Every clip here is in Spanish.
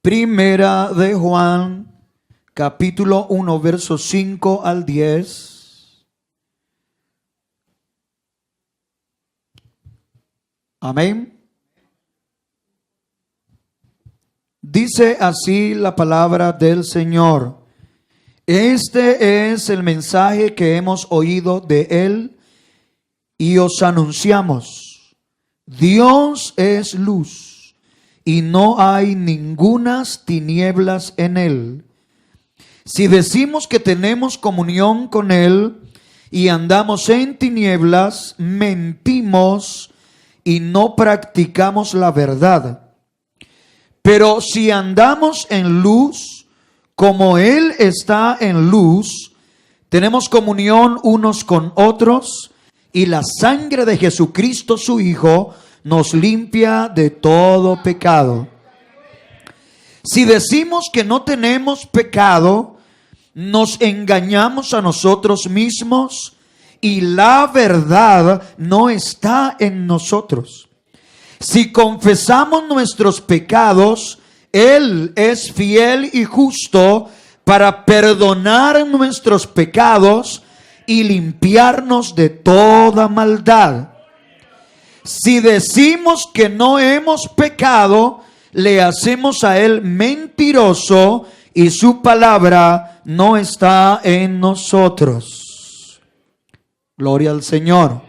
Primera de Juan, capítulo 1, versos 5 al 10. Amén. Dice así la palabra del Señor. Este es el mensaje que hemos oído de Él y os anunciamos. Dios es luz y no hay ningunas tinieblas en Él. Si decimos que tenemos comunión con Él y andamos en tinieblas, mentimos y no practicamos la verdad. Pero si andamos en luz, como Él está en luz, tenemos comunión unos con otros y la sangre de Jesucristo su Hijo nos limpia de todo pecado. Si decimos que no tenemos pecado, nos engañamos a nosotros mismos y la verdad no está en nosotros. Si confesamos nuestros pecados, Él es fiel y justo para perdonar nuestros pecados y limpiarnos de toda maldad. Si decimos que no hemos pecado, le hacemos a Él mentiroso y su palabra no está en nosotros. Gloria al Señor.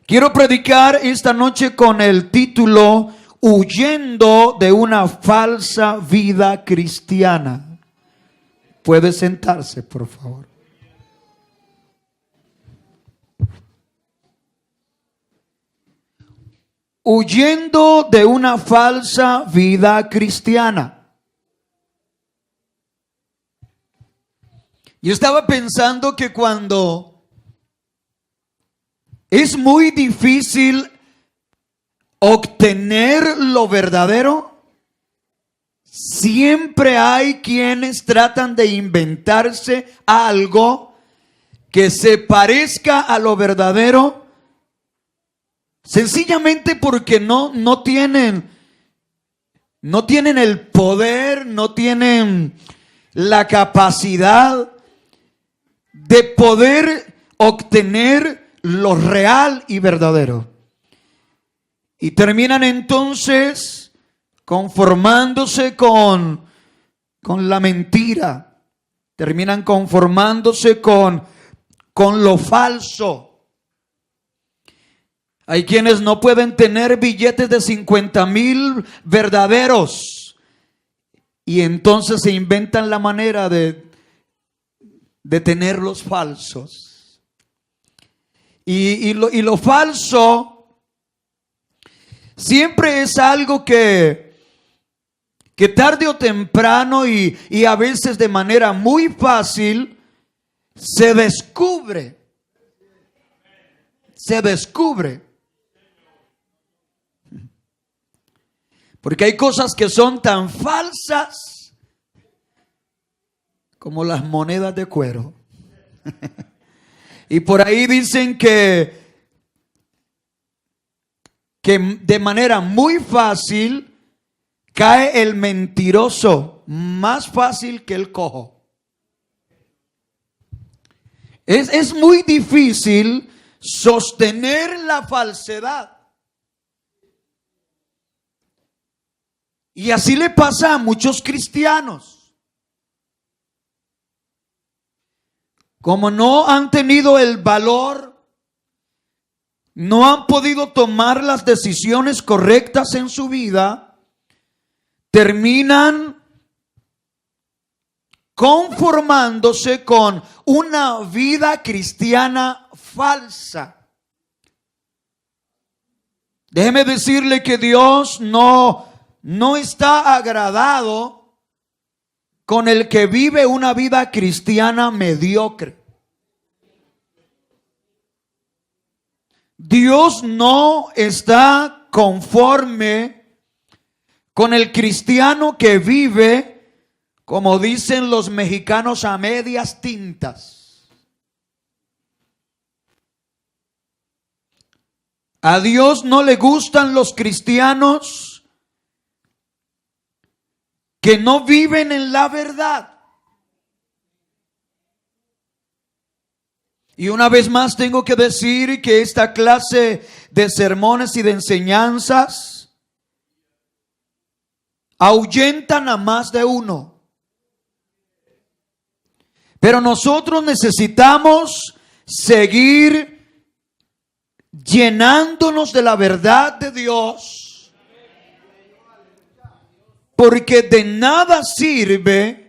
Quiero predicar esta noche con el título Huyendo de una falsa vida cristiana. Puede sentarse, por favor. Huyendo de una falsa vida cristiana. Yo estaba pensando que cuando es muy difícil obtener lo verdadero, siempre hay quienes tratan de inventarse algo que se parezca a lo verdadero, sencillamente porque no tienen el poder, no tienen la capacidad de poder obtener lo real y verdadero. Y terminan entonces conformándose con la mentira. Terminan conformándose con lo falso. Hay quienes no pueden tener billetes de 50,000 verdaderos. Y entonces se inventan la manera de tener los falsos. Y lo falso siempre es algo que tarde o temprano y a veces de manera muy fácil se descubre. Se descubre. Porque hay cosas que son tan falsas como las monedas de cuero. Y por ahí dicen que de manera muy fácil cae el mentiroso, más fácil que el cojo. Es muy difícil sostener la falsedad. Y así le pasa a muchos cristianos. Como no han tenido el valor, no han podido tomar las decisiones correctas en su vida, terminan conformándose con una vida cristiana falsa. Déjeme decirle que Dios no está agradado con el que vive una vida cristiana mediocre. Dios no está conforme con el cristiano que vive, como dicen los mexicanos, a medias tintas. A Dios no le gustan los cristianos que no viven en la verdad. Y una vez más tengo que decir que esta clase de sermones y de enseñanzas ahuyentan a más de uno. Pero nosotros necesitamos seguir llenándonos de la verdad de Dios, porque de nada sirve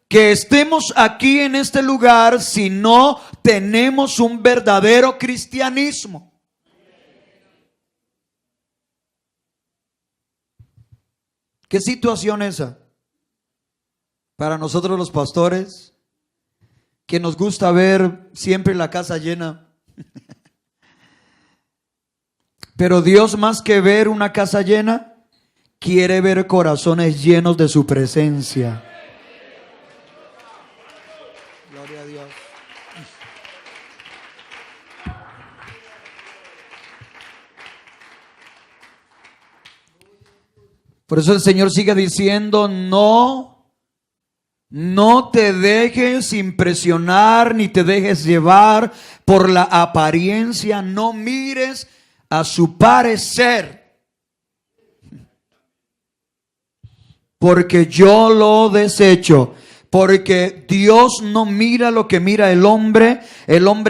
que estemos aquí en este lugar si no tenemos un verdadero cristianismo. ¿Qué situación es esa? Para nosotros los pastores, que nos gusta ver siempre la casa llena. Pero Dios, más que ver una casa llena, quiere ver corazones llenos de su presencia. Gloria a Dios. Por eso el Señor sigue diciendo, no te dejes impresionar ni te dejes llevar por la apariencia, no mires a su parecer, porque yo lo desecho. Porque Dios no mira lo que mira el hombre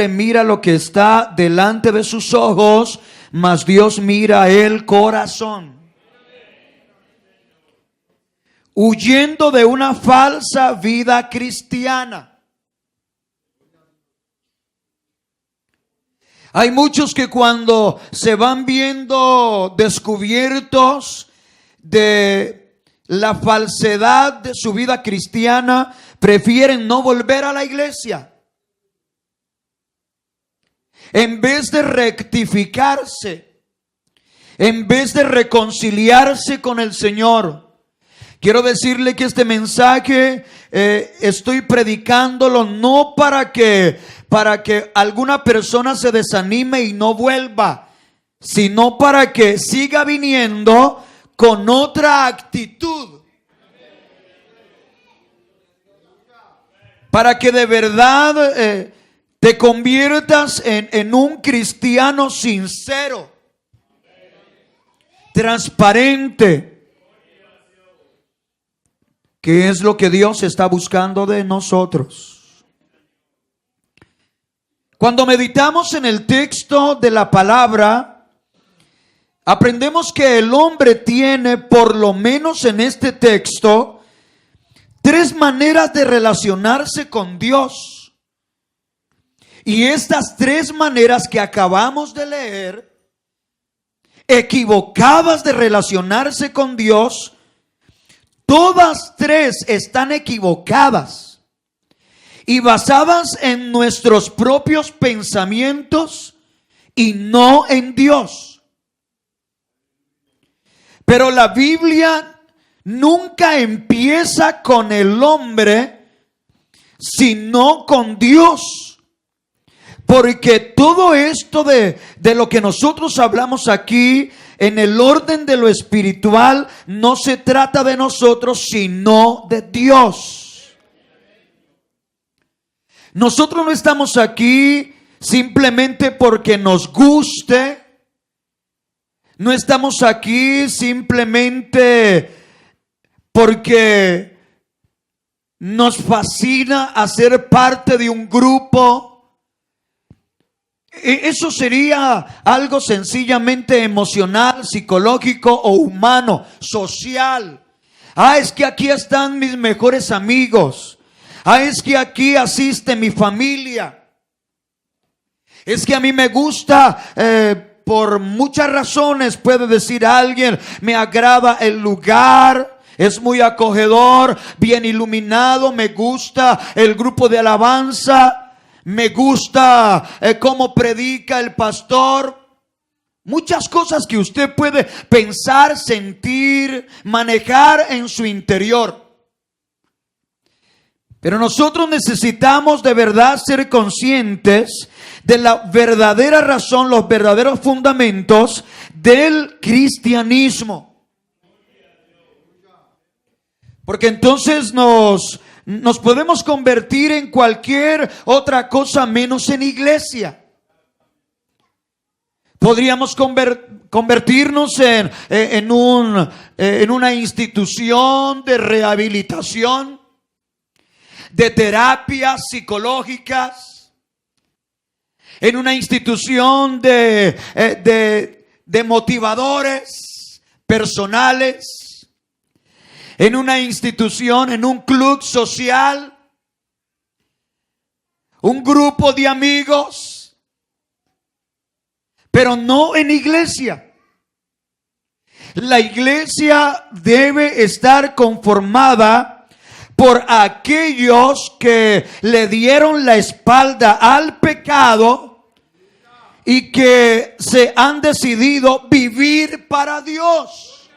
mira lo que está delante de sus ojos, mas Dios mira el corazón. Huyendo de una falsa vida cristiana. Hay muchos que cuando se van viendo descubiertos de la falsedad de su vida cristiana, prefieren no volver a la iglesia. En vez de rectificarse, en vez de reconciliarse con el Señor. Quiero decirle que este mensaje estoy predicándolo no para que alguna persona se desanime y no vuelva, sino para que siga viniendo con otra actitud. Para que de verdad te conviertas en un cristiano sincero, transparente, que es lo que Dios está buscando de nosotros. Cuando meditamos en el texto de la palabra, aprendemos que el hombre tiene, por lo menos en este texto, 3 maneras de relacionarse con Dios. Y estas 3 maneras que acabamos de leer, equivocadas de relacionarse con Dios, todas 3 están equivocadas y basadas en nuestros propios pensamientos y no en Dios. Pero la Biblia nunca empieza con el hombre, sino con Dios. Porque todo esto de lo que nosotros hablamos aquí, en el orden de lo espiritual, no se trata de nosotros, sino de Dios. Nosotros no estamos aquí simplemente porque nos guste. No estamos aquí simplemente porque nos fascina hacer parte de un grupo. Eso sería algo sencillamente emocional, psicológico o humano, social. Es que aquí están mis mejores amigos. Es que aquí asiste mi familia. Es que a mí me gusta, por muchas razones, puede decir alguien, me agrada el lugar. Es muy acogedor, bien iluminado, me gusta el grupo de alabanza. Me gusta cómo predica el pastor. Muchas cosas que usted puede pensar, sentir, manejar en su interior. Pero nosotros necesitamos de verdad ser conscientes de la verdadera razón, los verdaderos fundamentos del cristianismo. Porque entonces nos podemos convertir en cualquier otra cosa menos en iglesia. Podríamos convertirnos en una institución de rehabilitación, de terapias psicológicas, en una institución de motivadores personales, en una institución, en un club social, un grupo de amigos, pero no en iglesia. La iglesia debe estar conformada por aquellos que le dieron la espalda al pecado y que se han decidido vivir para Dios.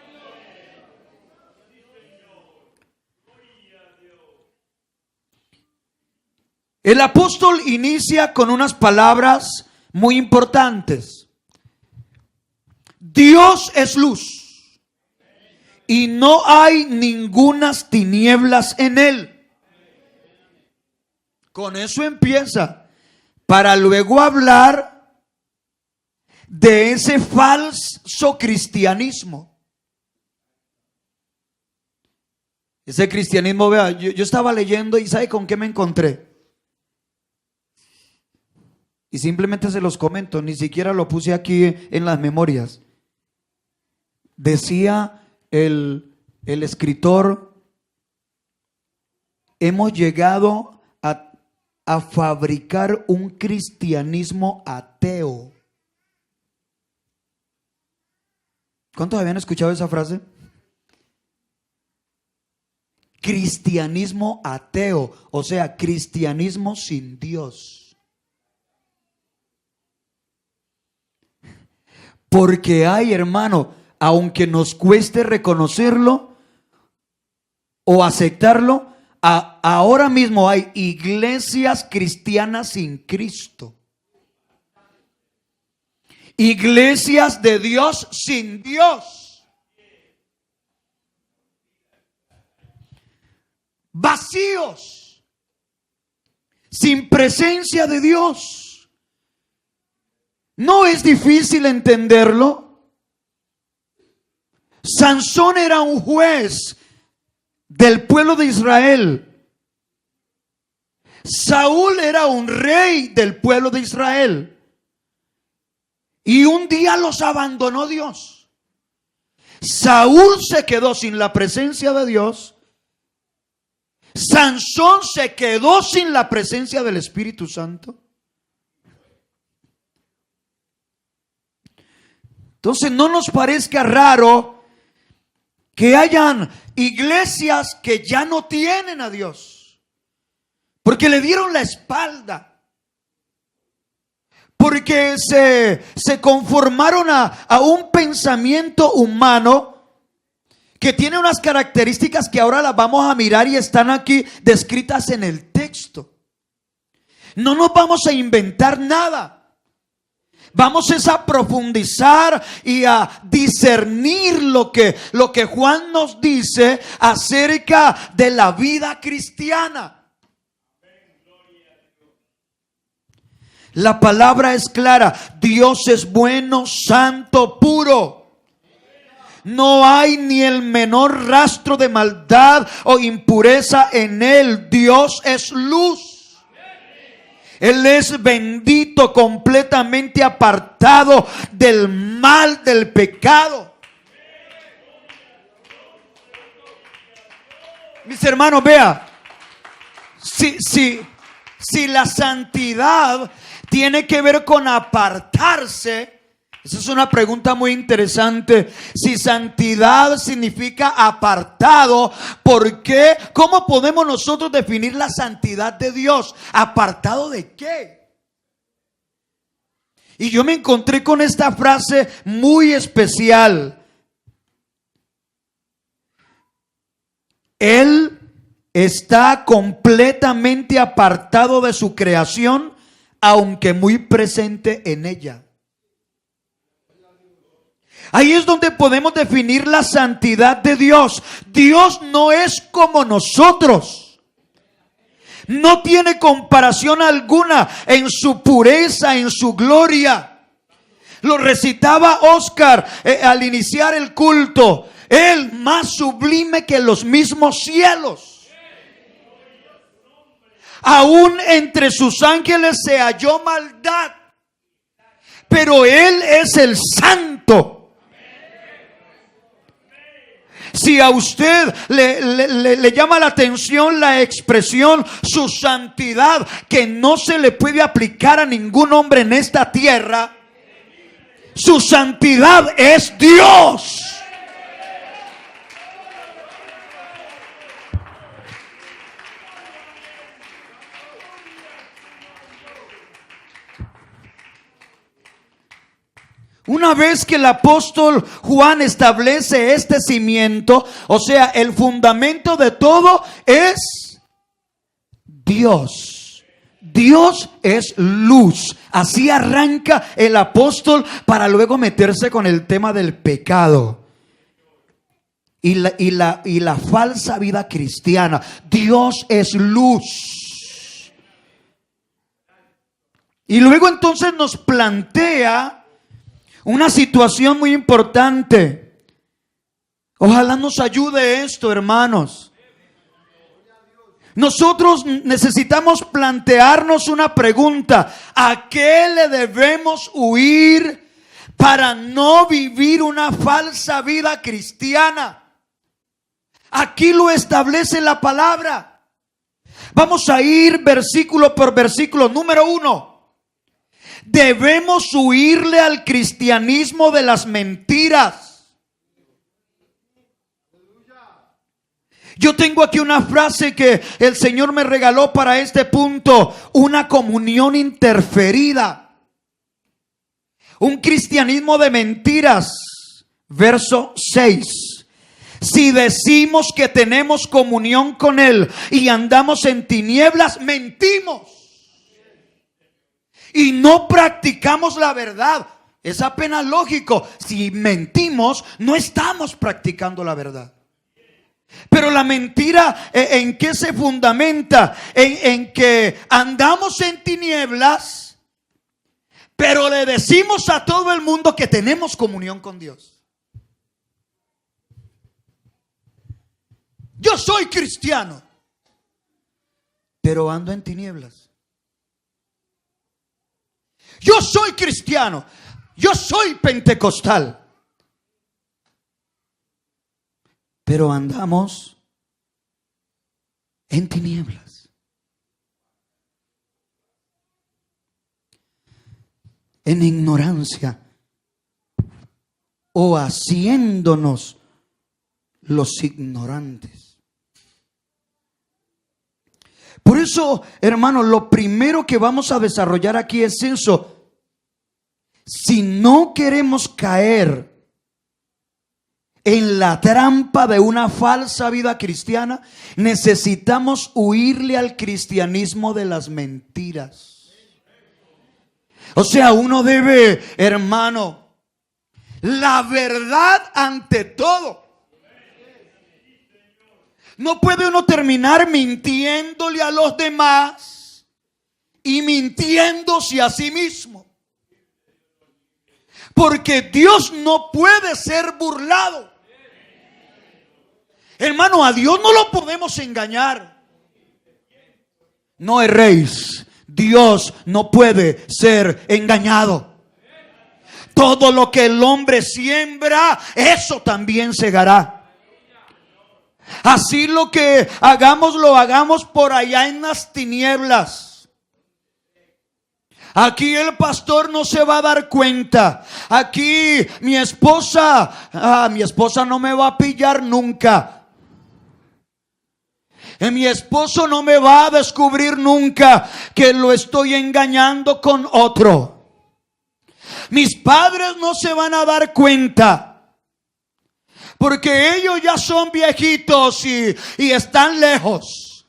El apóstol inicia con unas palabras muy importantes. Dios es luz y no hay ningunas tinieblas en él. Con eso empieza, para luego hablar de ese falso cristianismo. Ese cristianismo, vea, yo estaba leyendo y ¿sabe con qué me encontré? Y simplemente se los comento, ni siquiera lo puse aquí en las memorias. Decía el escritor, hemos llegado a fabricar un cristianismo ateo. ¿Cuántos habían escuchado esa frase? Cristianismo ateo, o sea, cristianismo sin Dios. Porque hay, hermano, aunque nos cueste reconocerlo o aceptarlo, ahora mismo hay iglesias cristianas sin Cristo. Iglesias de Dios sin Dios. Vacíos. Sin presencia de Dios. No es difícil entenderlo. Sansón era un juez del pueblo de Israel. Saúl era un rey del pueblo de Israel. Y un día los abandonó Dios. Saúl se quedó sin la presencia de Dios. Sansón se quedó sin la presencia del Espíritu Santo. Entonces no nos parezca raro que hayan iglesias que ya no tienen a Dios, porque le dieron la espalda, porque se conformaron a un pensamiento humano que tiene unas características que ahora las vamos a mirar y están aquí descritas en el texto. No nos vamos a inventar nada. Vamos a profundizar y a discernir lo que Juan nos dice acerca de la vida cristiana. La palabra es clara. Dios es bueno, santo, puro. No hay ni el menor rastro de maldad o impureza en él. Dios es luz. Él es bendito, completamente apartado del mal, del pecado. Mis hermanos, vea, si la santidad tiene que ver con apartarse, esa es una pregunta muy interesante. Si santidad significa apartado, ¿por qué? ¿Cómo podemos nosotros definir la santidad de Dios? ¿Apartado de qué? Y yo me encontré con esta frase muy especial. Él está completamente apartado de su creación, aunque muy presente en ella. Ahí es donde podemos definir la santidad de Dios. Dios no es como nosotros. No tiene comparación alguna en su pureza, en su gloria. Lo recitaba Oscar al iniciar el culto. Él más sublime que los mismos cielos. Aún entre sus ángeles se halló maldad, pero Él es el santo. Si a usted le llama la atención la expresión su santidad, que no se le puede aplicar a ningún hombre en esta tierra, su santidad es Dios. Una vez que el apóstol Juan establece este cimiento, o sea, el fundamento de todo es Dios. Dios es luz. Así arranca el apóstol para luego meterse con el tema del pecado y la falsa vida cristiana. Dios es luz. Y luego entonces nos plantea una situación muy importante. Ojalá nos ayude esto, hermanos. Nosotros necesitamos plantearnos una pregunta: ¿a qué le debemos huir para no vivir una falsa vida cristiana? Aquí lo establece la palabra. Vamos a ir versículo por versículo. Número 1. Debemos huirle al cristianismo de las mentiras. Yo tengo aquí una frase que el Señor me regaló para este punto: una comunión interferida. Un cristianismo de mentiras. Verso 6. Si decimos que tenemos comunión con Él y andamos en tinieblas, mentimos y no practicamos la verdad. Es apenas lógico. Si mentimos, no estamos practicando la verdad. Pero la mentira, ¿en qué se fundamenta? En que andamos en tinieblas, pero le decimos a todo el mundo que tenemos comunión con Dios. Yo soy cristiano, pero ando en tinieblas. Yo soy cristiano, yo soy pentecostal, pero andamos en tinieblas. En ignorancia, o haciéndonos los ignorantes. Por eso, hermanos, lo primero que vamos a desarrollar aquí es eso. Si no queremos caer en la trampa de una falsa vida cristiana, necesitamos huirle al cristianismo de las mentiras. O sea, uno debe, hermano, la verdad ante todo. No puede uno terminar mintiéndole a los demás y mintiéndose a sí mismo. Porque Dios no puede ser burlado. Hermano, a Dios no lo podemos engañar. No erréis. Dios no puede ser engañado. Todo lo que el hombre siembra, eso también segará. Así lo que hagamos, lo hagamos por allá en las tinieblas. Aquí el pastor no se va a dar cuenta. Aquí mi esposa no me va a pillar nunca. Mi esposo no me va a descubrir nunca que lo estoy engañando con otro. Mis padres no se van a dar cuenta, porque ellos ya son viejitos y están lejos.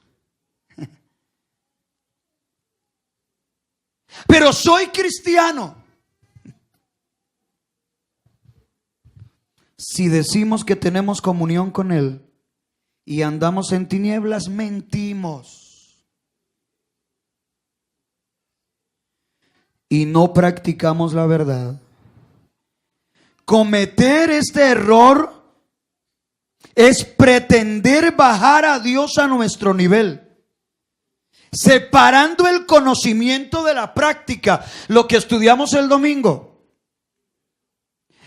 Pero soy cristiano. Si decimos que tenemos comunión con Él y andamos en tinieblas, mentimos y no practicamos la verdad. Cometer este error es pretender bajar a Dios a nuestro nivel, separando el conocimiento de la práctica, lo que estudiamos el domingo.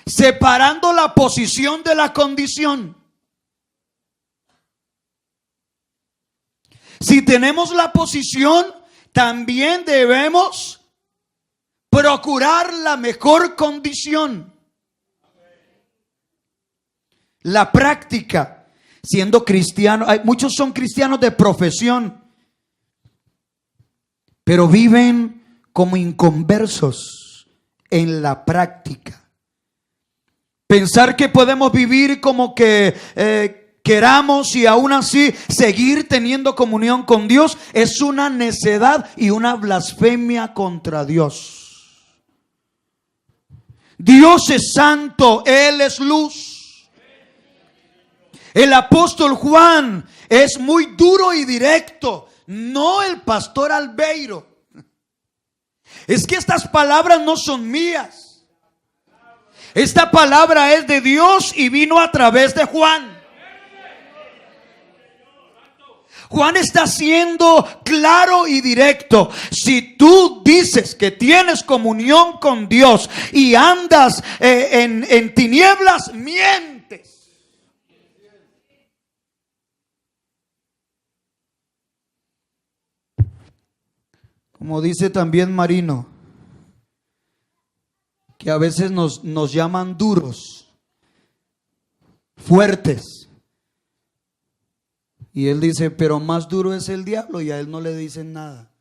Separando la posición de la condición. Si tenemos la posición, también debemos procurar la mejor condición. La práctica, siendo cristiano, muchos son cristianos de profesión, pero viven como inconversos en la práctica. Pensar que podemos vivir como que queramos y aún así seguir teniendo comunión con Dios es una necedad y una blasfemia contra Dios. Dios es santo, Él es luz. El apóstol Juan es muy duro y directo, no el pastor Albeiro. Es que estas palabras no son mías. Esta palabra es de Dios y vino a través de Juan. Juan está siendo claro y directo. Si tú dices que tienes comunión con Dios y andas en tinieblas, mientes. Como dice también Marino, que a veces nos llaman duros, fuertes. Y él dice, pero más duro es el diablo, y a él no le dicen nada.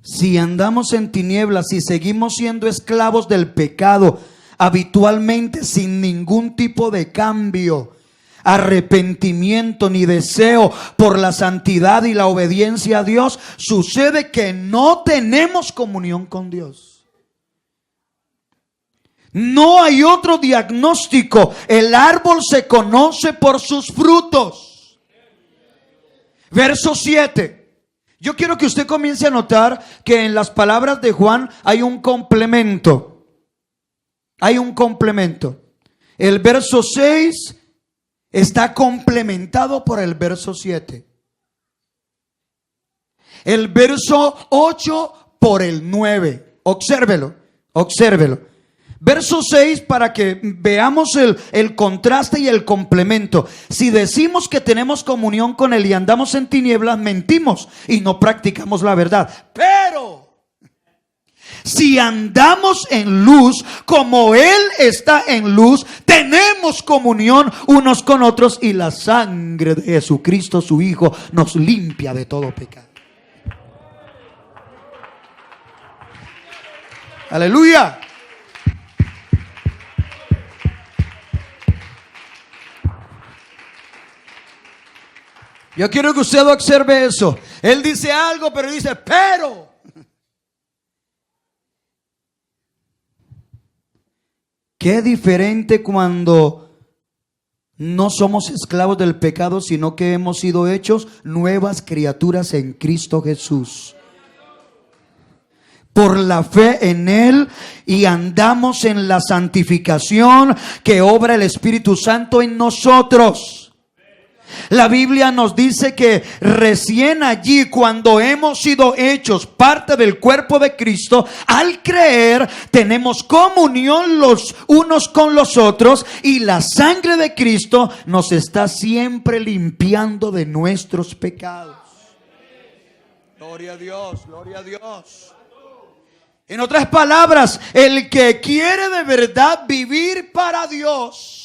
Si andamos en tinieblas y seguimos siendo esclavos del pecado, habitualmente sin ningún tipo de cambio, arrepentimiento ni deseo por la santidad y la obediencia a Dios, sucede que no tenemos comunión con Dios. No hay otro diagnóstico. El árbol se conoce por sus frutos. Verso 7. Yo quiero que usted comience a notar que en las palabras de Juan hay un complemento. Hay un complemento. El verso 6 está complementado por el verso 7. El verso 8 por el 9. Obsérvelo, obsérvelo. Verso 6 para que veamos el contraste y el complemento. Si decimos que tenemos comunión con Él y andamos en tinieblas, mentimos y no practicamos la verdad. Pero si andamos en luz, como Él está en luz, tenemos comunión unos con otros y la sangre de Jesucristo, su Hijo, nos limpia de todo pecado. Aleluya. Yo quiero que usted observe eso. Él dice algo, pero dice, pero. Qué diferente cuando no somos esclavos del pecado, sino que hemos sido hechos nuevas criaturas en Cristo Jesús. Por la fe en Él y andamos en la santificación que obra el Espíritu Santo en nosotros. La Biblia nos dice que recién allí, cuando hemos sido hechos parte del cuerpo de Cristo, al creer tenemos comunión los unos con los otros y la sangre de Cristo nos está siempre limpiando de nuestros pecados. Gloria a Dios, gloria a Dios. En otras palabras, el que quiere de verdad vivir para Dios,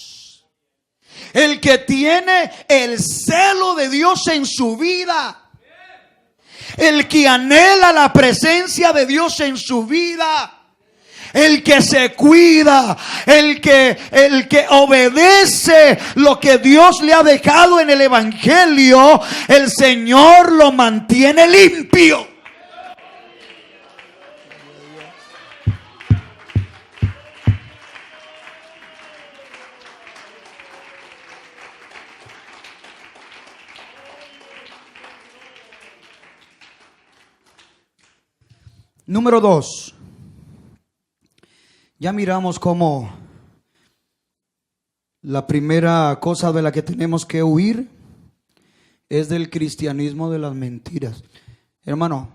el que tiene el celo de Dios en su vida, el que anhela la presencia de Dios en su vida, el que se cuida, el que obedece lo que Dios le ha dejado en el Evangelio, el Señor lo mantiene limpio. Número 2. Ya miramos cómo la primera cosa de la que tenemos que huir es del cristianismo de las mentiras. Hermano,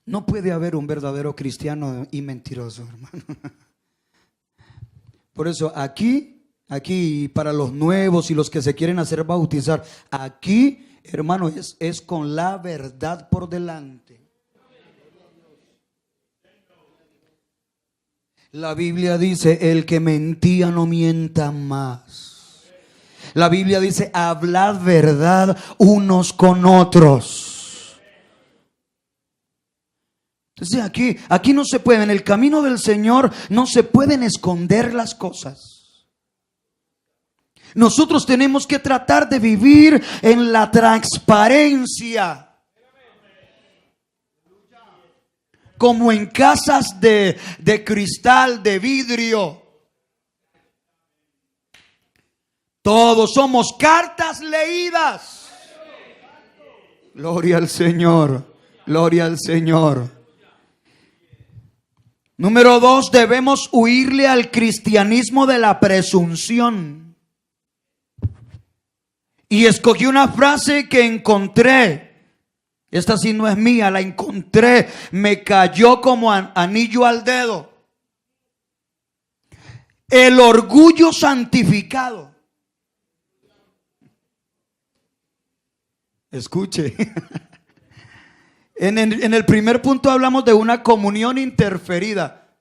no puede haber un verdadero cristiano y mentiroso, hermano. Por eso aquí para los nuevos y los que se quieren hacer bautizar, aquí, hermano, es con la verdad por delante. La Biblia dice, el que mentía no mienta más. La Biblia dice, hablad verdad unos con otros. Entonces aquí no se puede, en el camino del Señor no se pueden esconder las cosas. Nosotros tenemos que tratar de vivir en la transparencia. Como en casas de cristal, de vidrio. Todos somos cartas leídas. Gloria al Señor. Gloria al Señor. Número 2, debemos huirle al cristianismo de la presunción. Y escogí una frase que encontré. Esta sí no es mía, la encontré, me cayó como anillo al dedo. El orgullo santificado. Escuche. En el primer punto hablamos de una comunión interferida.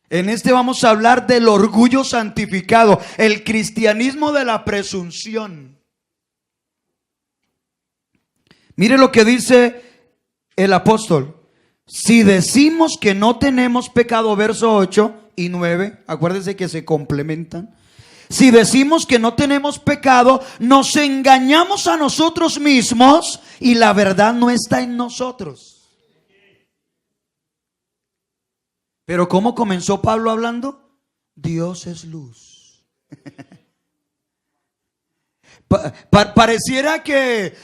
En este vamos a hablar del orgullo santificado, el cristianismo de la presunción. Mire lo que dice el apóstol. Si decimos que no tenemos pecado, verso 8 y 9, acuérdense que se complementan. Si decimos que no tenemos pecado, nos engañamos a nosotros mismos y la verdad no está en nosotros. Pero ¿cómo comenzó Pablo hablando? Dios es luz. Pareciera que,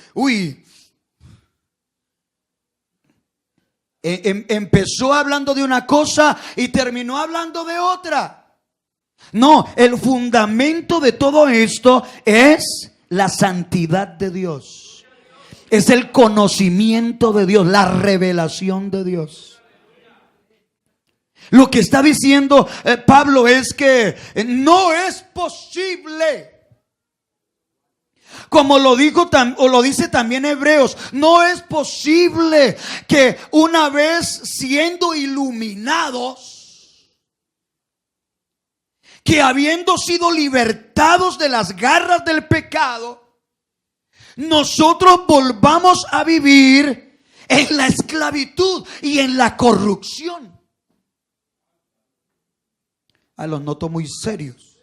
empezó hablando de una cosa y terminó hablando de otra. No, el fundamento de todo esto es la santidad de Dios. Es el conocimiento de Dios, la revelación de Dios. Lo que está diciendo Pablo es que no es posible. Como lo dice también Hebreos, no es posible que una vez siendo iluminados, que habiendo sido libertados de las garras del pecado, nosotros volvamos a vivir en la esclavitud y en la corrupción. Los noto muy serios.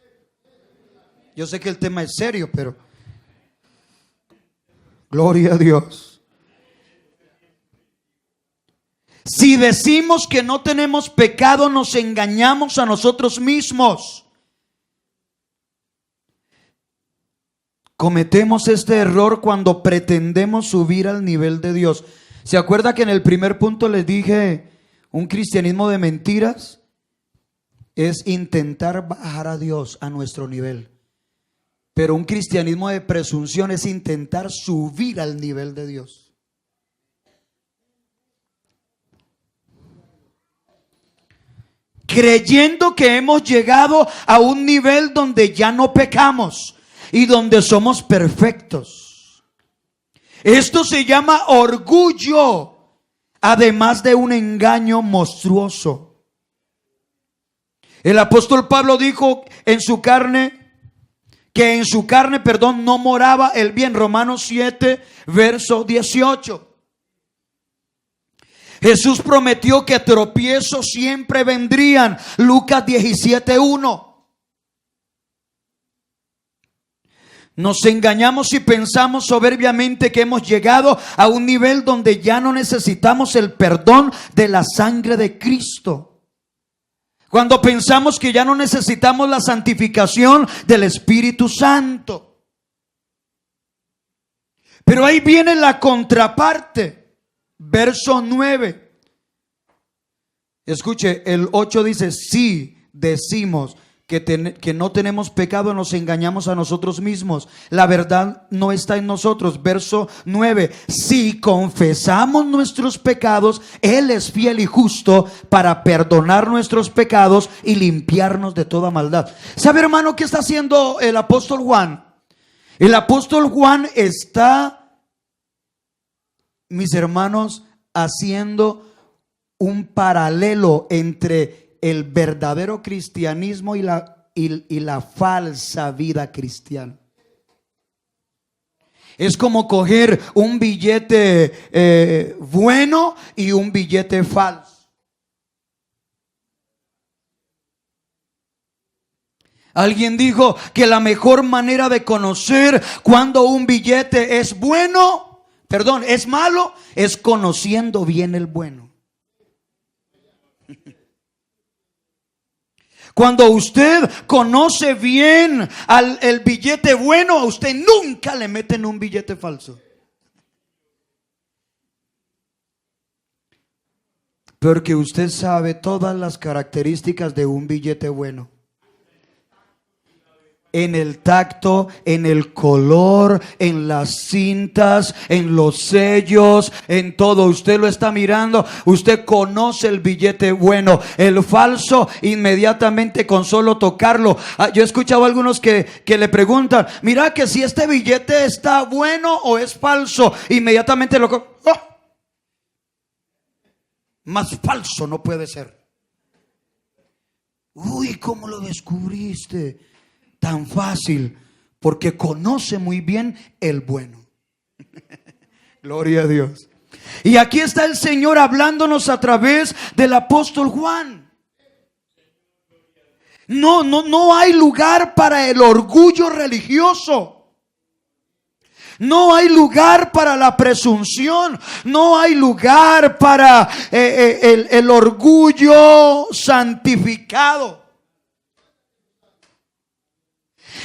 Yo sé que el tema es serio, pero gloria a Dios. Si decimos que no tenemos pecado, nos engañamos a nosotros mismos. Cometemos este error cuando pretendemos subir al nivel de Dios. ¿Se acuerda que en el primer punto les dije un cristianismo de mentiras? Es intentar bajar a Dios a nuestro nivel. Pero un cristianismo de presunción es intentar subir al nivel de Dios. Creyendo que hemos llegado a un nivel donde ya no pecamos y donde somos perfectos. Esto se llama orgullo, además de un engaño monstruoso. El apóstol Pablo dijo que en su carne, no moraba el bien. Romanos 7, verso 18. Jesús prometió que tropiezos siempre vendrían. Lucas 17, 1. Nos engañamos y pensamos soberbiamente que hemos llegado a un nivel donde ya no necesitamos el perdón de la sangre de Cristo. Cuando pensamos que ya no necesitamos la santificación del Espíritu Santo. Pero ahí viene la contraparte. Verso 9. Escuche, el 8 dice: si decimos que no tenemos pecado, nos engañamos a nosotros mismos, la verdad no está en nosotros. Verso 9: si confesamos nuestros pecados, Él es fiel y justo para perdonar nuestros pecados y limpiarnos de toda maldad. ¿Sabe, hermano, qué está haciendo el apóstol Juan? El apóstol Juan está, mis hermanos, haciendo un paralelo entre el verdadero cristianismo y la falsa vida cristiana. Es como coger un billete bueno y un billete falso. Alguien dijo que la mejor manera de conocer cuando un billete es es malo, es conociendo bien el bueno. Cuando usted conoce bien el billete bueno, a usted nunca le meten un billete falso. Porque usted sabe todas las características de un billete bueno. En el tacto, en el color, en las cintas, en los sellos, en todo. Usted lo está mirando, usted conoce el billete bueno. El falso, inmediatamente con solo tocarlo. Yo he escuchado a algunos que le preguntan: mira que si este billete está bueno o es falso. Inmediatamente más falso no puede ser. Uy, ¿cómo lo descubriste? Tan fácil, porque conoce muy bien el bueno. Gloria a Dios. Y aquí está el Señor hablándonos a través del apóstol Juan. No hay lugar para el orgullo religioso. No hay lugar para la presunción. No hay lugar para el orgullo santificado.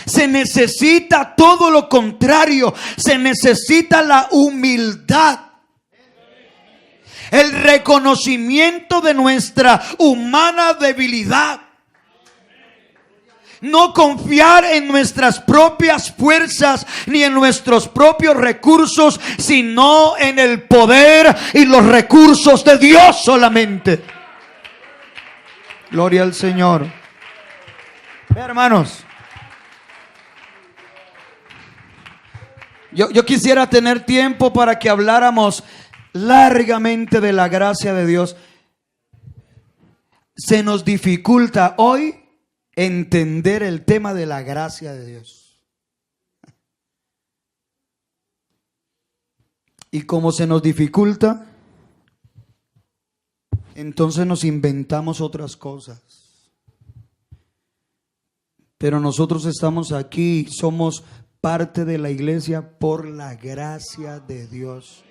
Se necesita todo lo contrario. Se necesita la humildad, el reconocimiento de nuestra humana debilidad. No confiar en nuestras propias fuerzas ni en nuestros propios recursos, sino en el poder y los recursos de Dios solamente. Gloria al Señor. Hermanos, Yo quisiera tener tiempo para que habláramos largamente de la gracia de Dios. Se nos dificulta hoy entender el tema de la gracia de Dios. Y como se nos dificulta, entonces nos inventamos otras cosas. Pero nosotros estamos aquí, somos parte de la iglesia por la gracia de Dios.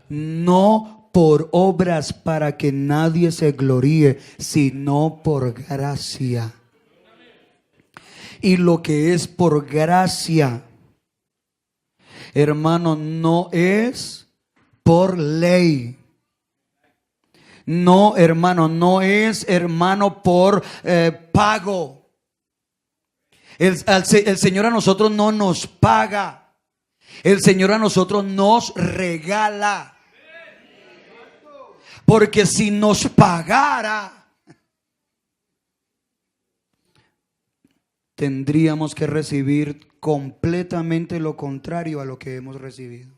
No por obras para que nadie se gloríe, sino por gracia. Y lo que es por gracia, hermano, no es por ley. No, hermano, no es, hermano, por pago. El Señor a nosotros no nos paga. El Señor a nosotros nos regala. Porque si nos pagara, tendríamos que recibir completamente lo contrario a lo que hemos recibido.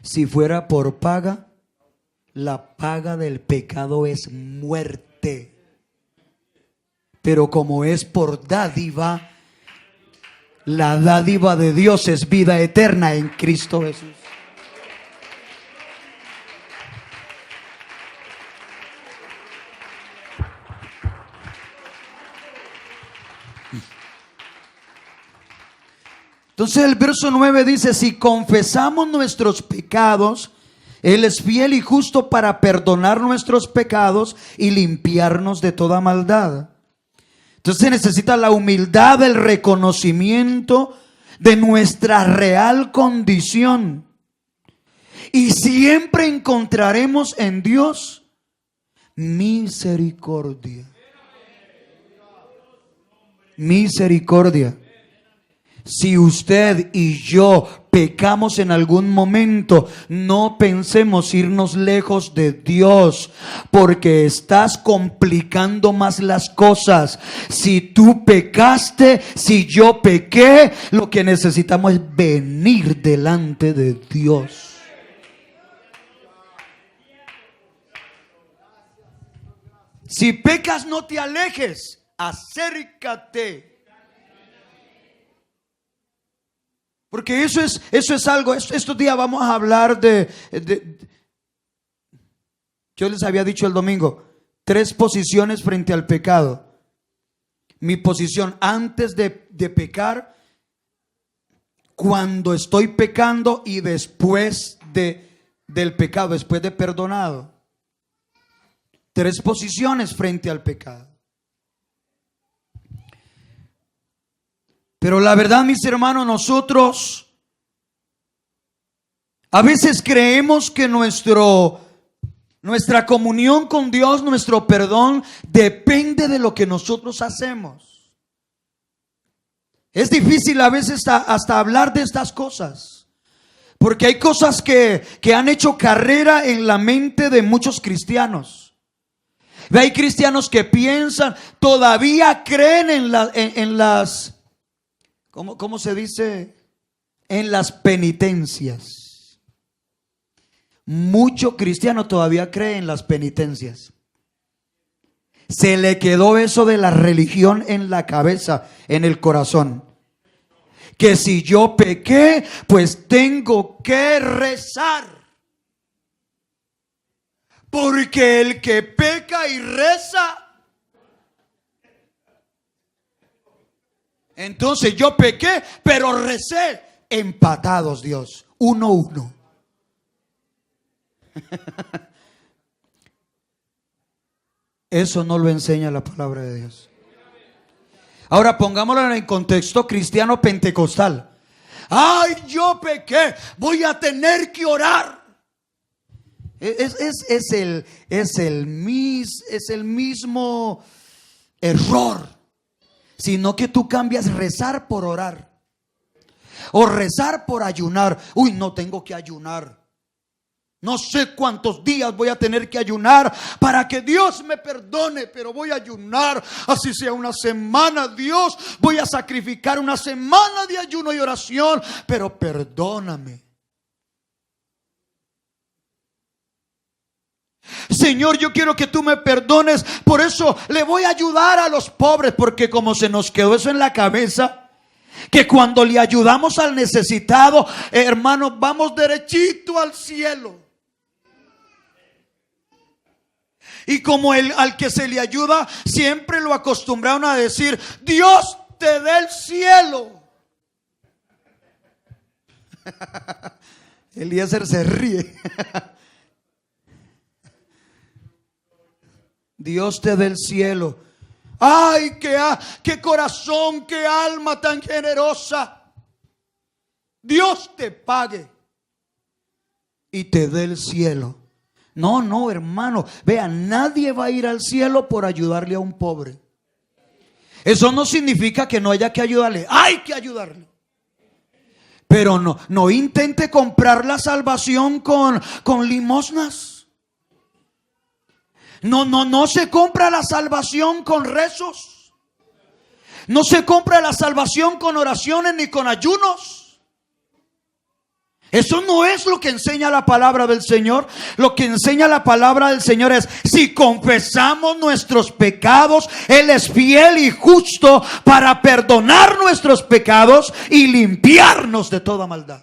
Si fuera por paga, la paga del pecado es muerte. Pero como es por dádiva, la dádiva de Dios es vida eterna en Cristo Jesús. Entonces el verso 9 dice: si confesamos nuestros pecados, Él es fiel y justo para perdonar nuestros pecados y limpiarnos de toda maldad. Entonces se necesita la humildad, el reconocimiento de nuestra real condición. Y siempre encontraremos en Dios misericordia. Misericordia. Si usted y yo pecamos en algún momento, no pensemos irnos lejos de Dios, porque estás complicando más las cosas. Si tú pecaste, si yo pequé, lo que necesitamos es venir delante de Dios. Si pecas, no te alejes, acércate. Porque eso es algo. Estos días vamos a hablar yo les había dicho el domingo, 3 posiciones frente al pecado. Mi posición antes de pecar, cuando estoy pecando y después del pecado, después de perdonado. 3 posiciones frente al pecado. Pero la verdad, mis hermanos, nosotros a veces creemos que nuestra comunión con Dios, nuestro perdón, depende de lo que nosotros hacemos. Es difícil a veces hasta hablar de estas cosas, porque hay cosas que han hecho carrera en la mente de muchos cristianos. Hay cristianos que piensan, todavía creen en las ¿cómo se dice? En las penitencias. Mucho cristiano todavía cree en las penitencias. Se le quedó eso de la religión en la cabeza, en el corazón. Que si yo pequé, pues tengo que rezar. Porque el que peca y reza, entonces yo pequé, pero recé. Empatados, Dios, 1-1. Eso no lo enseña la palabra de Dios. Ahora pongámoslo en contexto cristiano pentecostal. Ay, yo pequé, voy a tener que orar. Es el mismo error. Sino que tú cambias rezar por orar. O rezar por ayunar. Uy, no tengo que ayunar. No sé cuántos días voy a tener que ayunar para que Dios me perdone, pero voy a ayunar, así sea una semana. Dios, voy a sacrificar una semana de ayuno y oración, pero perdóname. Señor, yo quiero que tú me perdones, por eso le voy a ayudar a los pobres, porque como se nos quedó eso en la cabeza, que cuando le ayudamos al necesitado, hermanos, vamos derechito al cielo. Y como al que se le ayuda, siempre lo acostumbraron a decir, Dios te dé el cielo. Eliezer se ríe. Dios te dé el cielo. Ay, qué corazón, qué alma tan generosa. Dios te pague y te dé el cielo. No, hermano, vea, nadie va a ir al cielo por ayudarle a un pobre. Eso no significa que no haya que ayudarle. Hay que ayudarle. Pero no intente comprar la salvación con limosnas. No se compra la salvación con rezos. No se compra la salvación con oraciones ni con ayunos. Eso no es lo que enseña la palabra del Señor. Lo que enseña la palabra del Señor es: si confesamos nuestros pecados, Él es fiel y justo para perdonar nuestros pecados y limpiarnos de toda maldad.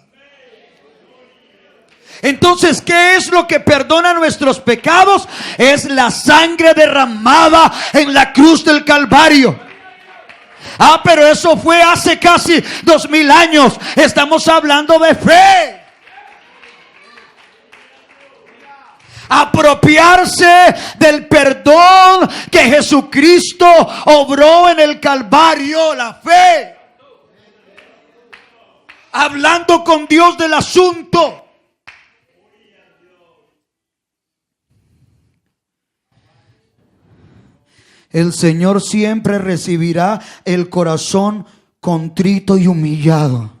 Entonces, ¿qué es lo que perdona nuestros pecados? Es la sangre derramada en la cruz del Calvario. Pero eso fue hace casi 2000 años. Estamos hablando de fe. Apropiarse del perdón que Jesucristo obró en el Calvario, la fe. Hablando con Dios del asunto. El Señor siempre recibirá el corazón contrito y humillado,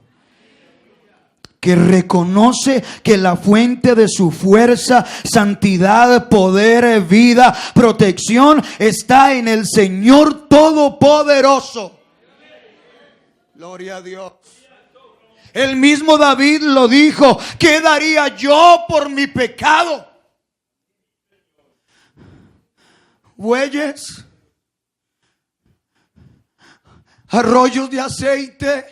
que reconoce que la fuente de su fuerza, santidad, poder, vida, protección está en el Señor Todopoderoso. Gloria a Dios. El mismo David lo dijo: ¿qué daría yo por mi pecado? Bueyes, arroyos de aceite.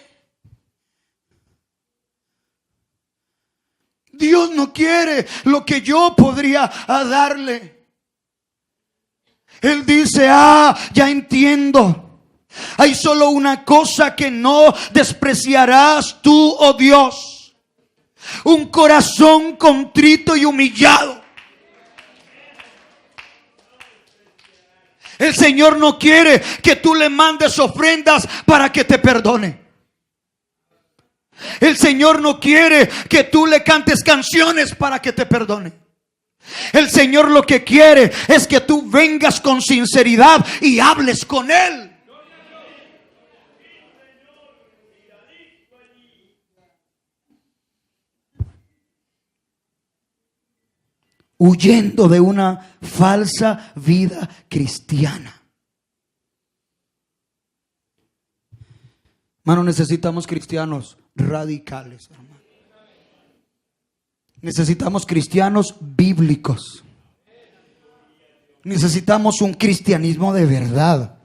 Dios no quiere lo que yo podría darle. Él dice: ya entiendo. Hay solo una cosa que no despreciarás tú, oh Dios: un corazón contrito y humillado. El Señor no quiere que tú le mandes ofrendas para que te perdone. El Señor no quiere que tú le cantes canciones para que te perdone. El Señor lo que quiere es que tú vengas con sinceridad y hables con Él. Huyendo de una falsa vida cristiana. Hermano, necesitamos cristianos radicales, hermano. Necesitamos cristianos bíblicos. Necesitamos un cristianismo de verdad.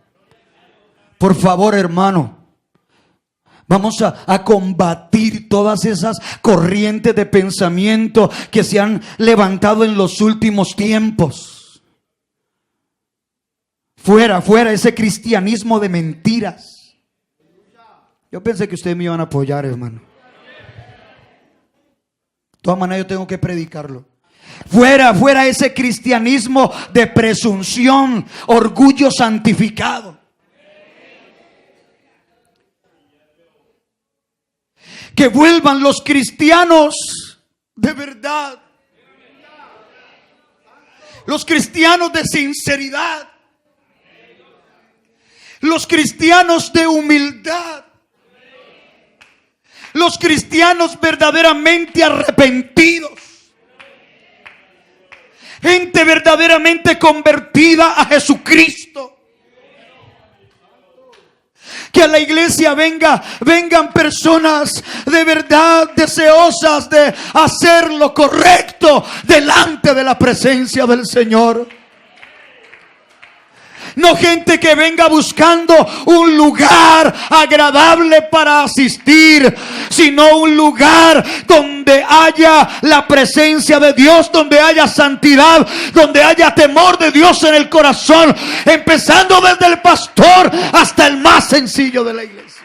Por favor, hermano, vamos a combatir todas esas corrientes de pensamiento que se han levantado en los últimos tiempos. Fuera ese cristianismo de mentiras. Yo pensé que ustedes me iban a apoyar, hermano. De todas maneras, yo tengo que predicarlo. Fuera ese cristianismo de presunción, orgullo santificado. Que vuelvan los cristianos de verdad, los cristianos de sinceridad, los cristianos de humildad, los cristianos verdaderamente arrepentidos, gente verdaderamente convertida a Jesucristo. Que a la iglesia vengan personas de verdad deseosas de hacer lo correcto delante de la presencia del Señor. No gente que venga buscando un lugar agradable para asistir, sino un lugar donde haya la presencia de Dios, donde haya santidad, donde haya temor de Dios en el corazón, empezando desde el pastor hasta el más sencillo de la iglesia.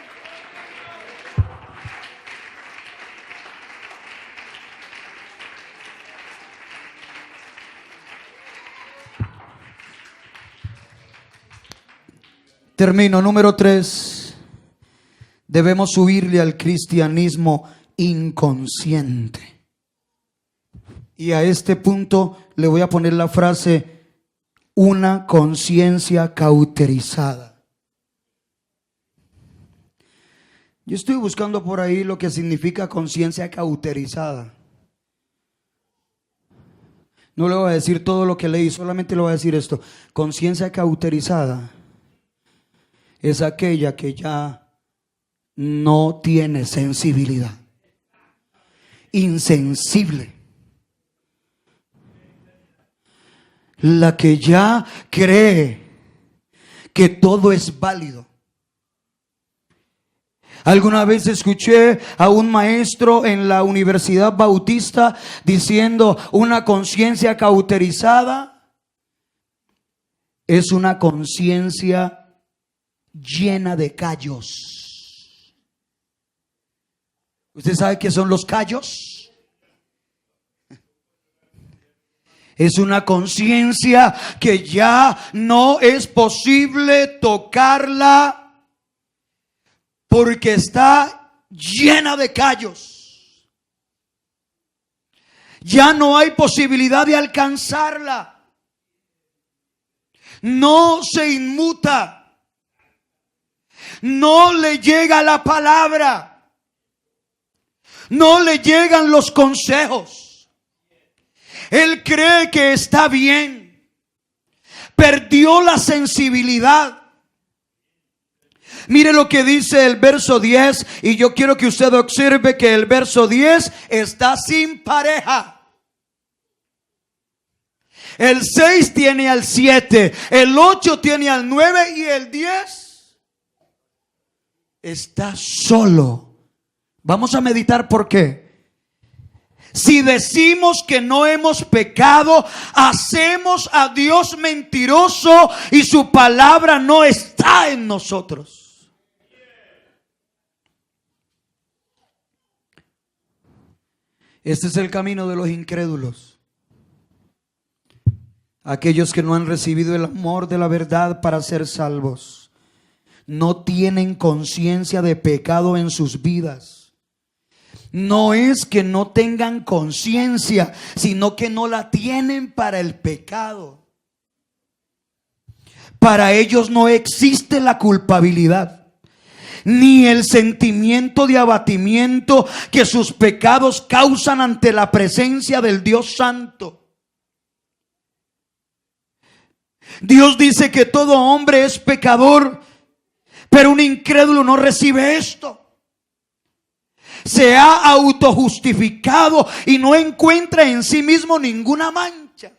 Termino. Número 3. Debemos huirle al cristianismo inconsciente. Y a este punto le voy a poner la frase: una conciencia cauterizada. Yo estoy buscando por ahí lo que significa conciencia cauterizada. No le voy a decir todo lo que leí, solamente le voy a decir esto. Conciencia cauterizada es aquella que ya no tiene sensibilidad, insensible, la que ya cree que todo es válido. Alguna vez escuché a un maestro en la Universidad Bautista diciendo: una conciencia cauterizada es una conciencia llena de callos. ¿Usted sabe qué son los callos? Es una conciencia que ya no es posible tocarla porque está llena de callos. Ya no hay posibilidad de alcanzarla. no se inmuta, no le llega la palabra, no le llegan los consejos. Él cree que está bien, perdió la sensibilidad. Mire lo que dice el verso 10, y yo quiero que usted observe que el verso 10 está sin pareja. El 6 tiene al 7, el 8 tiene al 9 y el 10 está solo. Vamos a meditar por qué. Si decimos que no hemos pecado, hacemos a Dios mentiroso y su palabra no está en nosotros. Este es el camino de los incrédulos. Aquellos que no han recibido el amor de la verdad para ser salvos. No tienen conciencia de pecado en sus vidas. No es que no tengan conciencia, sino que no la tienen para el pecado. Para ellos no existe la culpabilidad, ni el sentimiento de abatimiento que sus pecados causan ante la presencia del Dios Santo. Dios dice que todo hombre es pecador, pero un incrédulo no recibe esto. Se ha autojustificado y no encuentra en sí mismo ninguna mancha.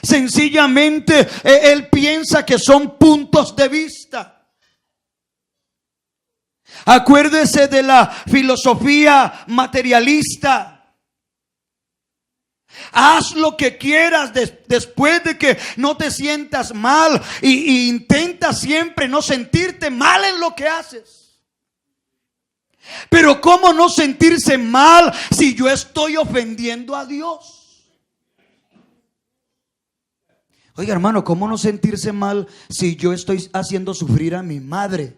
Sencillamente él piensa que son puntos de vista. Acuérdese de la filosofía materialista. Haz lo que quieras después de que no te sientas mal y intenta siempre no sentirte mal en lo que haces. Pero ¿cómo no sentirse mal si yo estoy ofendiendo a Dios? Oiga, hermano, ¿cómo no sentirse mal si yo estoy haciendo sufrir a mi madre?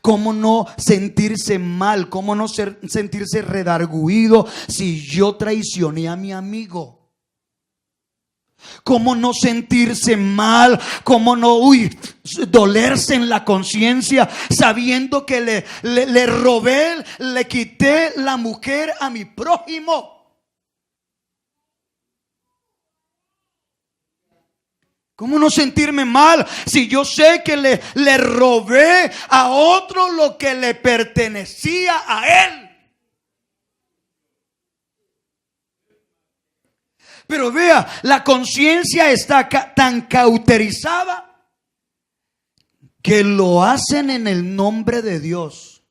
¿Cómo no sentirse mal? ¿Cómo no sentirse redarguido si yo traicioné a mi amigo? ¿Cómo no sentirse mal? ¿Cómo no dolerse en la conciencia sabiendo que le robé, le quité la mujer a mi prójimo? ¿Cómo no sentirme mal si yo sé que le robé a otro lo que le pertenecía a él? Pero vea, la conciencia está tan cauterizada que lo hacen en el nombre de Dios.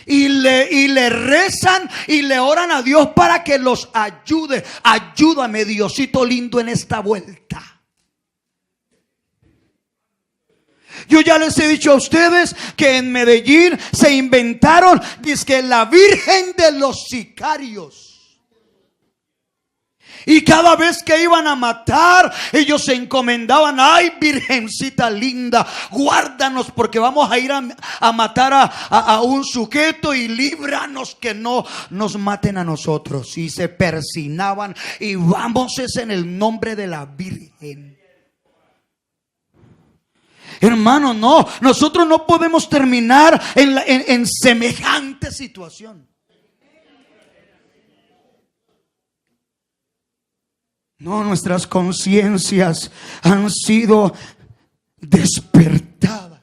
Y le rezan y le oran a Dios para que los ayude. Ayúdame, Diosito lindo, en esta vuelta. Yo ya les he dicho a ustedes que en Medellín se inventaron, dizque la Virgen de los Sicarios. Y cada vez que iban a matar, ellos se encomendaban: ay, Virgencita linda, guárdanos porque vamos a ir a matar a un sujeto, y líbranos que no nos maten a nosotros. Y se persinaban y vamos, es en el nombre de la Virgen. Hermano, no, nosotros no podemos terminar en semejante situación. No, nuestras conciencias han sido despertadas.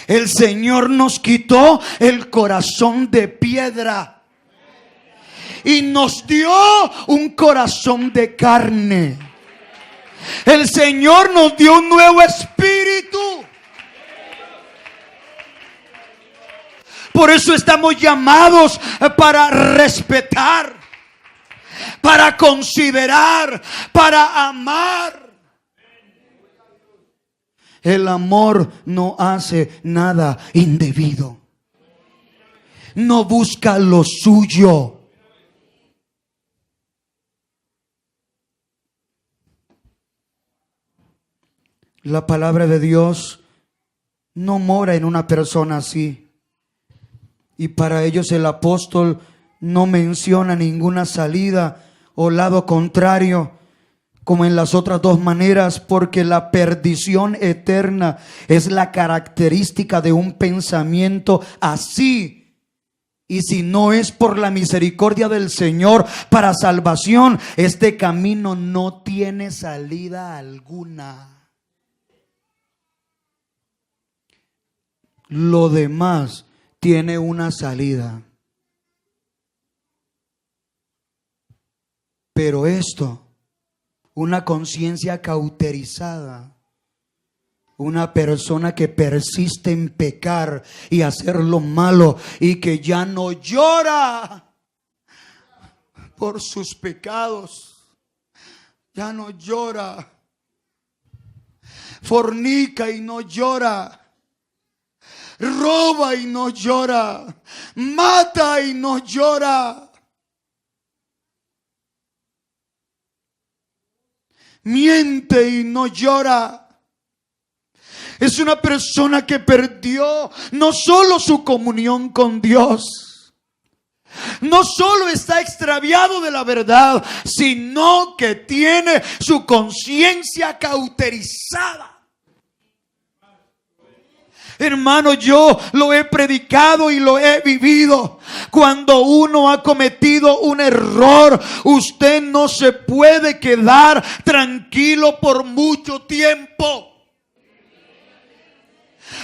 El Señor nos quitó el corazón de piedra y nos dio un corazón de carne. El Señor nos dio un nuevo espíritu. Por eso estamos llamados para respetar, para considerar, para amar. El amor no hace nada indebido. No busca lo suyo. La palabra de Dios no mora en una persona así. Y para ellos el apóstol no menciona ninguna salida o lado contrario como en las otras dos maneras, porque la perdición eterna es la característica de un pensamiento así. Y si no es por la misericordia del Señor para salvación, este camino no tiene salida alguna. Lo demás tiene una salida. Pero esto, una conciencia cauterizada, una persona que persiste en pecar y hacer lo malo y que ya no llora por sus pecados, ya no llora, fornica y no llora, roba y no llora, mata y no llora, miente y no llora. Es una persona que perdió no solo su comunión con Dios, no solo está extraviado de la verdad, sino que tiene su conciencia cauterizada. Hermano, yo lo he predicado y lo he vivido. Cuando uno ha cometido un error, usted no se puede quedar tranquilo por mucho tiempo.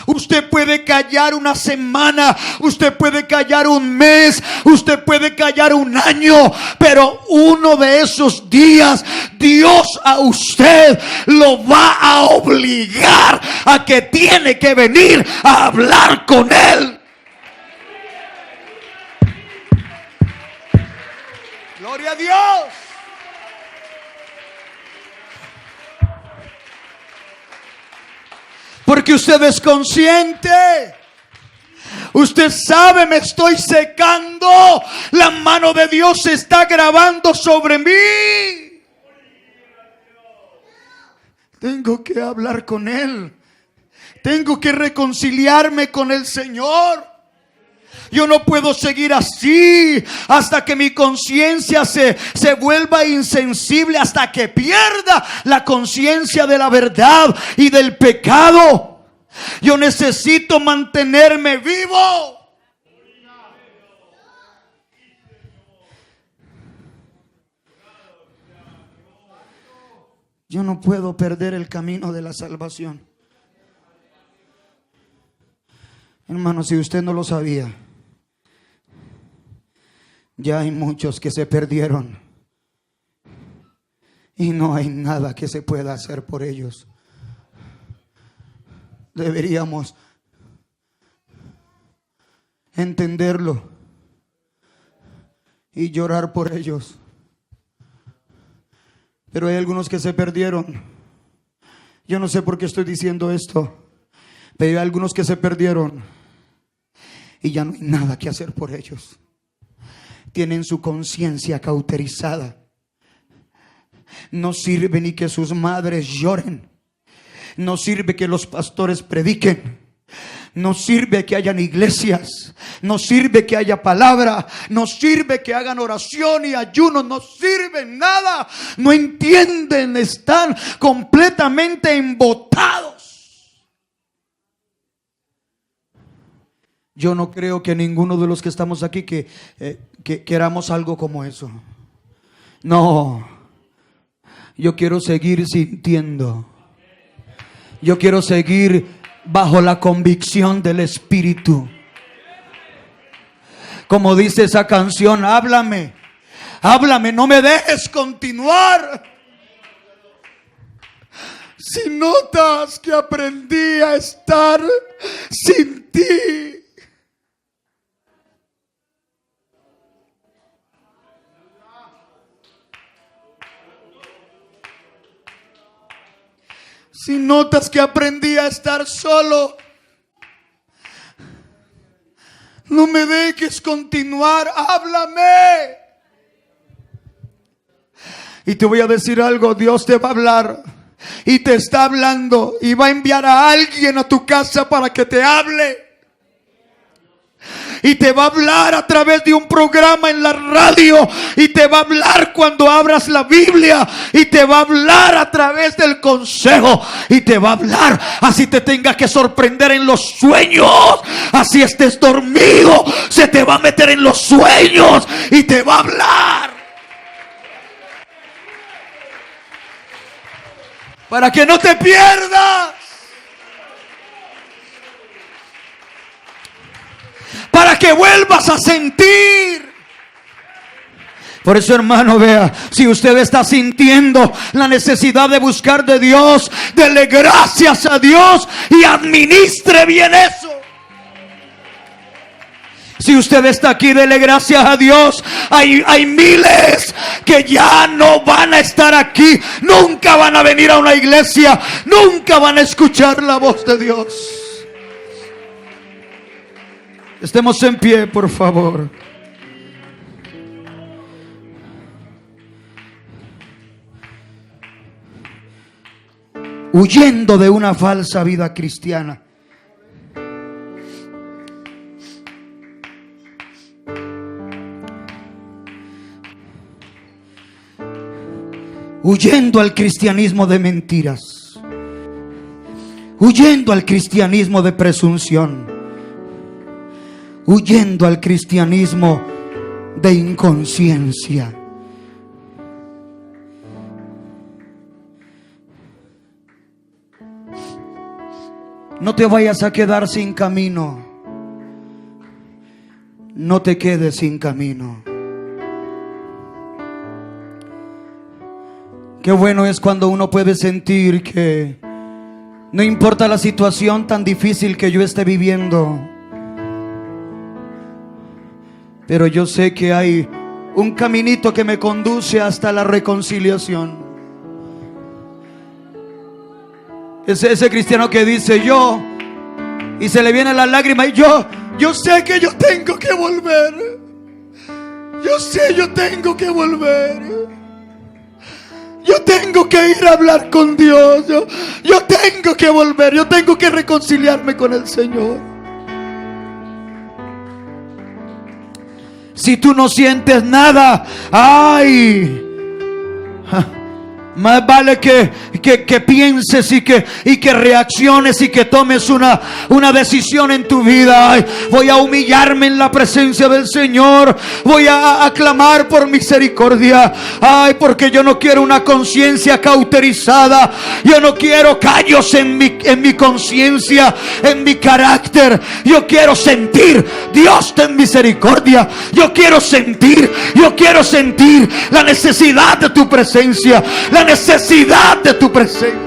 Usted puede callar una semana, usted puede callar un mes, usted puede callar un año, pero uno de esos días Dios a usted lo va a obligar a que tiene que venir a hablar con Él. Gloria a Dios. Porque usted es consciente. Usted sabe, me estoy secando. La mano de Dios se está grabando sobre mí. Tengo que hablar con Él. Tengo que reconciliarme con el Señor. Yo no puedo seguir así hasta que mi conciencia se vuelva insensible, hasta que pierda la conciencia de la verdad y del pecado. Yo necesito mantenerme vivo. Yo no puedo perder el camino de la salvación. Hermano, si usted no lo sabía, ya hay muchos que se perdieron y no hay nada que se pueda hacer por ellos. Deberíamos entenderlo y llorar por ellos. Pero hay algunos que se perdieron. Yo no sé por qué estoy diciendo esto, pero hay algunos que se perdieron y ya no hay nada que hacer por ellos. Tienen su conciencia cauterizada. No sirve ni que sus madres lloren. No sirve que los pastores prediquen. No sirve que hayan iglesias. No sirve que haya palabra. No sirve que hagan oración y ayuno. No sirve nada. No entienden. Están completamente embotados. Yo no creo que ninguno de los que estamos aquí que queramos algo como eso. No. Yo quiero seguir sintiendo. Yo quiero seguir bajo la convicción del Espíritu. Como dice esa canción, háblame, háblame, no me dejes continuar. Si notas que aprendí a estar sin ti. Si notas que aprendí a estar solo, no me dejes continuar, háblame. Y te voy a decir algo, Dios te va a hablar y te está hablando y va a enviar a alguien a tu casa para que te hable. y te va a hablar a través de un programa en la radio, y te va a hablar cuando abras la Biblia, y te va a hablar a través del consejo, y te va a hablar así te tengas que sorprender en los sueños, así estés dormido, se te va a meter en los sueños y te va a hablar. Para que no te pierdas. Para que vuelvas a sentir. Por eso, hermano, vea, si usted está sintiendo la necesidad de buscar de Dios, dele gracias a Dios y administre bien eso. Si usted está aquí, dele gracias a Dios. Hay miles que ya no van a estar aquí, nunca van a venir a una iglesia, nunca van a escuchar la voz de Dios. Estemos en pie, por favor. Huyendo de una falsa vida cristiana. Huyendo al cristianismo de mentiras. Huyendo al cristianismo de presunción. Huyendo al cristianismo de inconsciencia. No te vayas a quedar sin camino. No te quedes sin camino. Qué bueno es cuando uno puede sentir que no importa la situación tan difícil que yo esté viviendo, pero yo sé que hay un caminito que me conduce hasta la reconciliación. Ese cristiano que dice yo, y se le viene la lágrima, y yo sé que yo tengo que volver. Yo tengo que volver. Yo tengo que ir a hablar con Dios. Yo tengo que volver. Yo tengo que reconciliarme con el Señor. Si tú no sientes nada, ay, más vale que pienses y que reacciones y que tomes una decisión en tu vida. Ay, voy a humillarme en la presencia del Señor. Voy a clamar por misericordia. Ay, porque yo no quiero una conciencia cauterizada. Yo no quiero callos en mi conciencia, en mi carácter. Yo quiero sentir. Dios, ten misericordia. Yo quiero sentir la necesidad de tu presencia. La necesidad de tu presencia.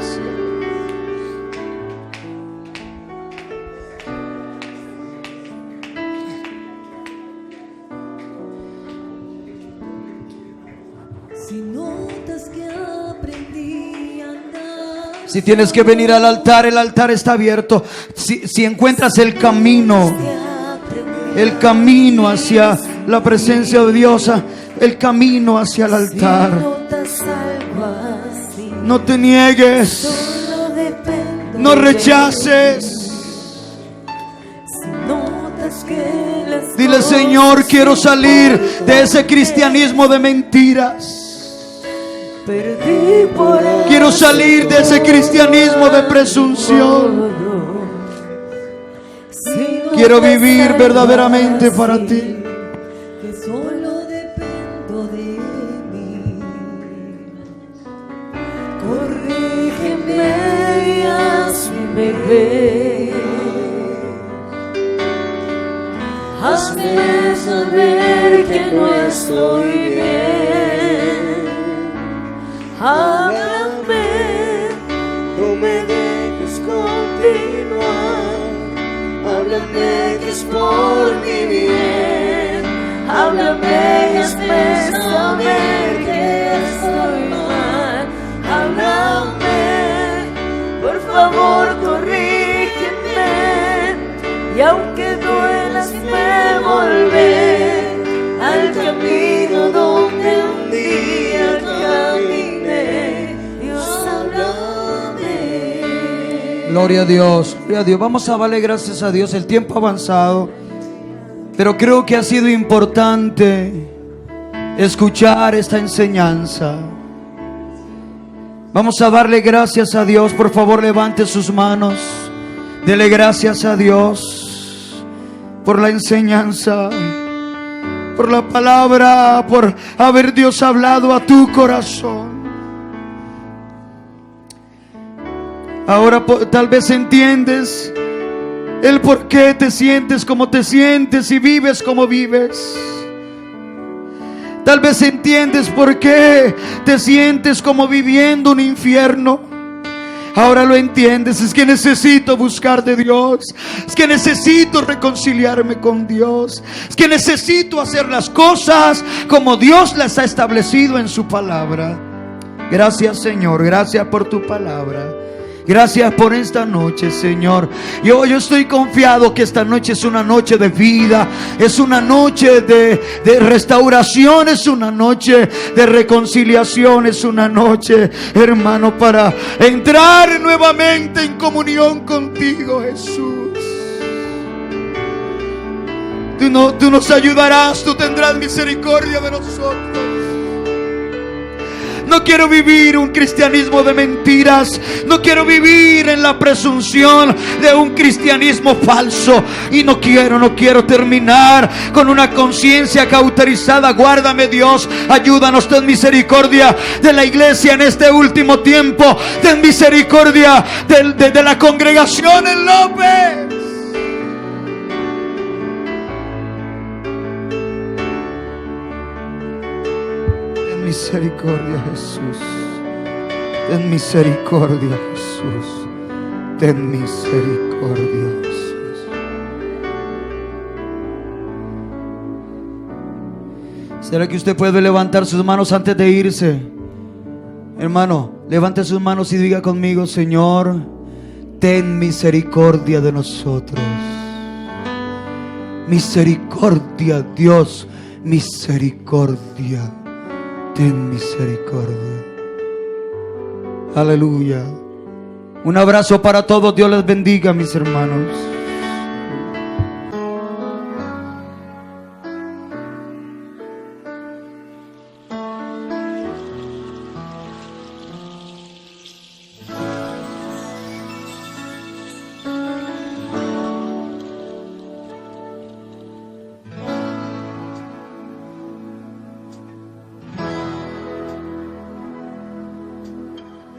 Si tienes que venir al altar, el altar está abierto. Si encuentras el camino hacia la presencia de Dios, el camino hacia el altar. No te niegues, no rechaces. Dile: Señor, quiero salir de ese cristianismo de mentiras. Quiero salir de ese cristianismo de presunción. Quiero vivir verdaderamente para ti. Hazme saber que no estoy bien. Háblame, no me dejes continuar. Háblame que es por mi bien. Háblame y hazme saber que estoy mal. Háblame, por favor, corrígeme. Y aunque duela, hazme volver al camino donde un día caminé. Dios, háblame. Gloria a Dios, gloria a Dios. Vamos a darle gracias a Dios. El tiempo ha avanzado. Pero creo que ha sido importante escuchar esta enseñanza. Vamos a darle gracias a Dios. Por favor, levante sus manos. Dele gracias a Dios por la enseñanza, por la palabra, por haber Dios hablado a tu corazón. Ahora tal vez entiendes el por qué te sientes como te sientes y vives como vives. Tal vez entiendes por qué te sientes como viviendo un infierno. Ahora lo entiendes. Es que necesito buscar de Dios. Es que necesito reconciliarme con Dios. Es que necesito hacer las cosas como Dios las ha establecido en su palabra. Gracias, Señor. Gracias por tu palabra. Gracias por esta noche, Señor. Yo estoy confiado que esta noche es una noche de vida, es una noche de restauración, es una noche de reconciliación, es una noche, hermano, para entrar nuevamente en comunión contigo, Jesús. Tú nos ayudarás, tú tendrás misericordia de nosotros. No quiero vivir un cristianismo de mentiras. No quiero vivir en la presunción de un cristianismo falso. Y no quiero terminar con una conciencia cauterizada. Guárdame, Dios, ayúdanos, ten misericordia de la iglesia en este último tiempo. Ten misericordia de la congregación en López. Misericordia, Jesús. Ten misericordia, Jesús. Ten misericordia, Jesús. ¿Será que usted puede levantar sus manos antes de irse? Hermano, levante sus manos y diga conmigo: Señor, ten misericordia de nosotros. Misericordia, Dios, misericordia. Ten misericordia. Aleluya. Un abrazo para todos. Dios les bendiga, mis hermanos.